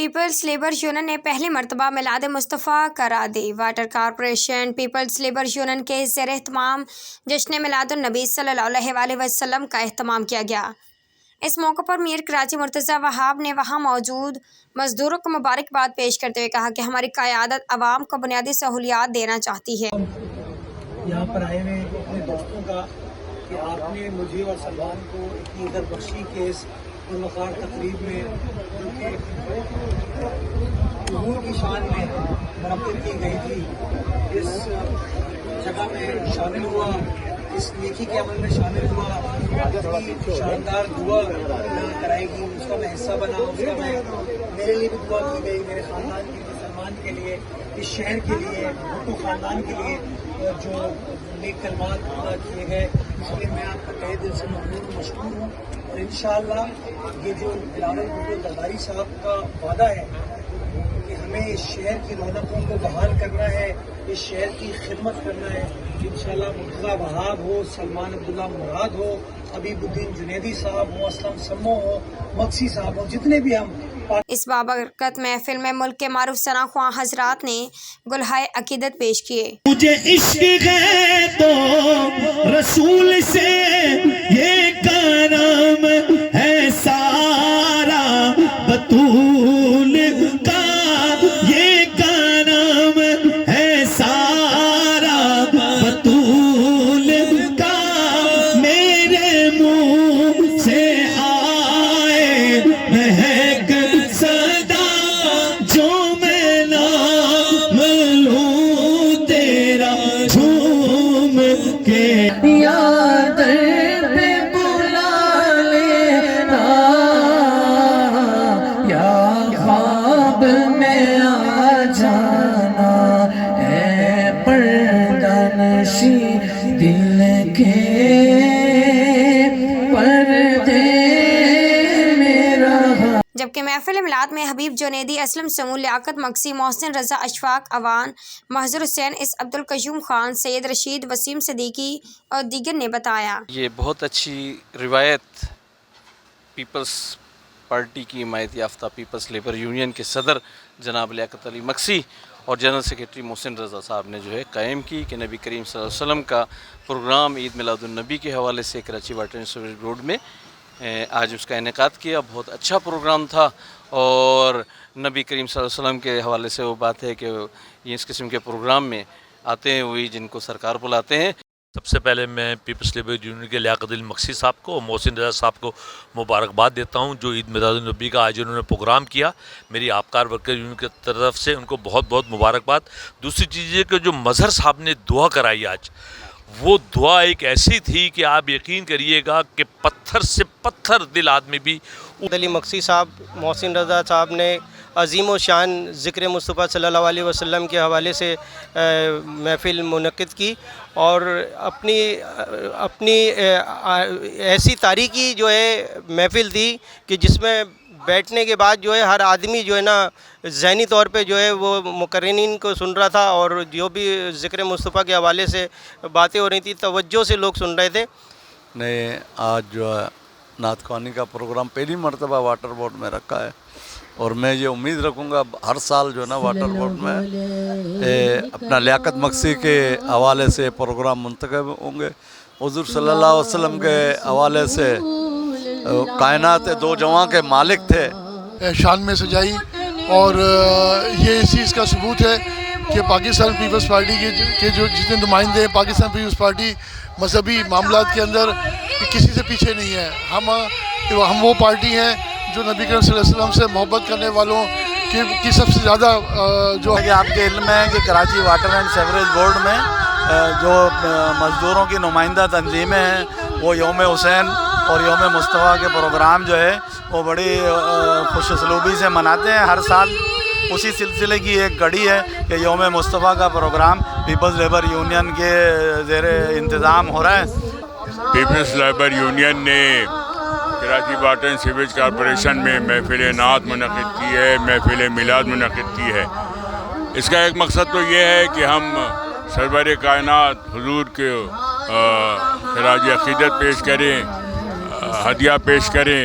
Peoples labour union نے پہلی مرتبہ میلاد مصطفیٰ کرا دی۔ Water corporation peoples labour union کے زیر اہتمام جشن میلاد النبی صلی اللہ علیہ وسلم کا اہتمام کیا گیا۔ اس موقع پر میر کراچی مرتضیٰ وہاب نے وہاں موجود مزدوروں کو مبارکباد پیش کرتے ہوئے کہا کہ ہماری قیادت عوام کو بنیادی سہولیات دینا چاہتی ہے۔ یہاں پر آئے ہوئے اپنے دوستوں کا کہ آپ نے مجھے اور سلمان کو اتنی عزت بخشی کہ اس پروقار تقریب میں ظہور کی شان میں منعقد کی گئی تھی، اس جگہ میں شامل ہوا، اس نیکی کے عمل میں شامل ہوا، کی شاندار دعا کرائی گی، اس کا میں حصہ بنا، اس کا میں میرے لیے بھی دعا کی گئی، میرے خاندان کے لیے، سلمان کے لیے، اس شہر کے لیے، بھٹو خاندان کے لیے جو نیک کلمات ادا کیے گئے، اس لیے میں آپ کا تہہ دل سے ممنون مشکور ہوں۔ اور انشاءاللہ یہ جو بلاول بھٹو زرداری صاحب کا وعدہ ہے کہ ہمیں اس شہر کی رونقوں کو بحال کرنا ہے، اس شہر کی خدمت کرنا ہے، انشاءاللہ مرتضیٰ وہاب ہو، سلمان عبداللہ مراد ہو، حبیب الدین جنیدی صاحب ہو، اسلم سمو ہو، مقصی صاحب ہو، جتنے بھی ہم اس بابرکت محفل میں ملک کے معروف ثنا خواں حضرات نے گلہائے عقیدت پیش کیے۔ مجھے عشق ہے تو رسول سے یہ کام ہے سارا، بطول کا یہ کام ہے سارا، بطول کا میرے منہ سے آئے مہک صدا، جو میں نام لوں تیرا جھوم کے، یاد پہ بلا لینا، یا خواب میں آ جانا، اے پردہ نشیں دل کے پردے میں رہا۔ جبکہ محفل میلاد میں حبیب جنیدی، اسلم سمو، لیاقت مقصی، محسن رضا، اشفاق اوان، محضر حسین، اس عبدالقیوم خان، سید رشید، وسیم صدیقی اور دیگر نے بتایا۔ یہ بہت اچھی روایت پیپلز پارٹی کی حمایت یافتہ پیپلز لیبر یونین کے صدر جناب لیاقت علی مقصی اور جنرل سیکریٹری محسن رضا صاحب نے جو ہے قائم کی کہ نبی کریم صلی اللہ علیہ وسلم کا پروگرام عید میلاد النبی کے حوالے سے Karachi water and sewerage board میں آج اس کا انعقاد کیا۔ بہت اچھا پروگرام تھا اور نبی کریم صلی اللہ علیہ وسلم کے حوالے سے وہ بات ہے کہ یہ اس قسم کے پروگرام میں آتے ہیں وہی جن کو سرکار بلاتے ہیں۔ سب سے پہلے میں پیپلز لیبر یونین کے لیاقت علی مقصی صاحب کو اور محسن رضا صاحب کو مبارکباد دیتا ہوں جو عید میلاد النبی کا آج انہوں نے پروگرام کیا۔ میری آبکار ورکر یونین کی طرف سے ان کو بہت بہت مبارکباد۔ دوسری چیز یہ کہ جو مظہر صاحب نے دعا کرائی آج، وہ دعا ایک ایسی تھی کہ آپ یقین کریے گا کہ پتھر سے پتھر دل آدمی بھی۔ علی مقصی صاحب، محسن رضا صاحب نے عظیم و شان ذکر مصطفیٰ صلی اللہ علیہ وسلم کے حوالے سے محفل منعقد کی اور اپنی ایسی تاریخی جو ہے محفل دی کہ جس میں بیٹھنے کے بعد جو ہے ہر آدمی جو ہے نا ذہنی طور پہ جو ہے وہ مقررین کو سن رہا تھا اور جو بھی ذکر مصطفیٰ کے حوالے سے باتیں ہو رہی تھی توجہ سے لوگ سن رہے تھے۔ نے آج جو ہے نعت خوانی کا پروگرام پہلی مرتبہ واٹر بورڈ میں رکھا ہے اور میں یہ امید رکھوں گا ہر سال جو ہے نا واٹر بورڈ میں اپنا لیاقت مقصی کے حوالے سے پروگرام منتخب ہوں گے۔ حضور صلی اللہ علیہ وسلم کے حوالے سے کائنات دو جواں کے مالک تھے، شان میں سجائی اور یہ اس چیز کا ثبوت ہے کہ پاکستان پیپلز پارٹی کے جو جتنے نمائندے ہیں، پاکستان پیپلز پارٹی مذہبی معاملات کے اندر کسی سے پیچھے نہیں ہے۔ ہم وہ پارٹی ہیں جو نبی کریم صلی اللہ علیہ وسلم سے محبت کرنے والوں کی سب سے زیادہ جو کہ آپ کے علم ہے کہ Karachi water and sewerage board میں جو مزدوروں کی نمائندہ تنظیمیں ہیں وہ یوم حسین اور یوم مصطفیٰ کے پروگرام جو ہے وہ بڑی خوش اسلوبی سے مناتے ہیں ہر سال۔ اسی سلسلے کی ایک کڑی ہے کہ یوم مصطفیٰ کا پروگرام پیپلز لیبر یونین کے زیر انتظام ہو رہا ہے۔ پیپلز لیبر یونین نے Karachi water and sewerage corporation میں محفل نعت منعقد کی ہے، محفل میلاد منعقد کی ہے۔ اس کا ایک مقصد تو یہ ہے کہ ہم سرور کائنات حضور کے خراج عقیدت پیش کریں، ہدیہ پیش کریں۔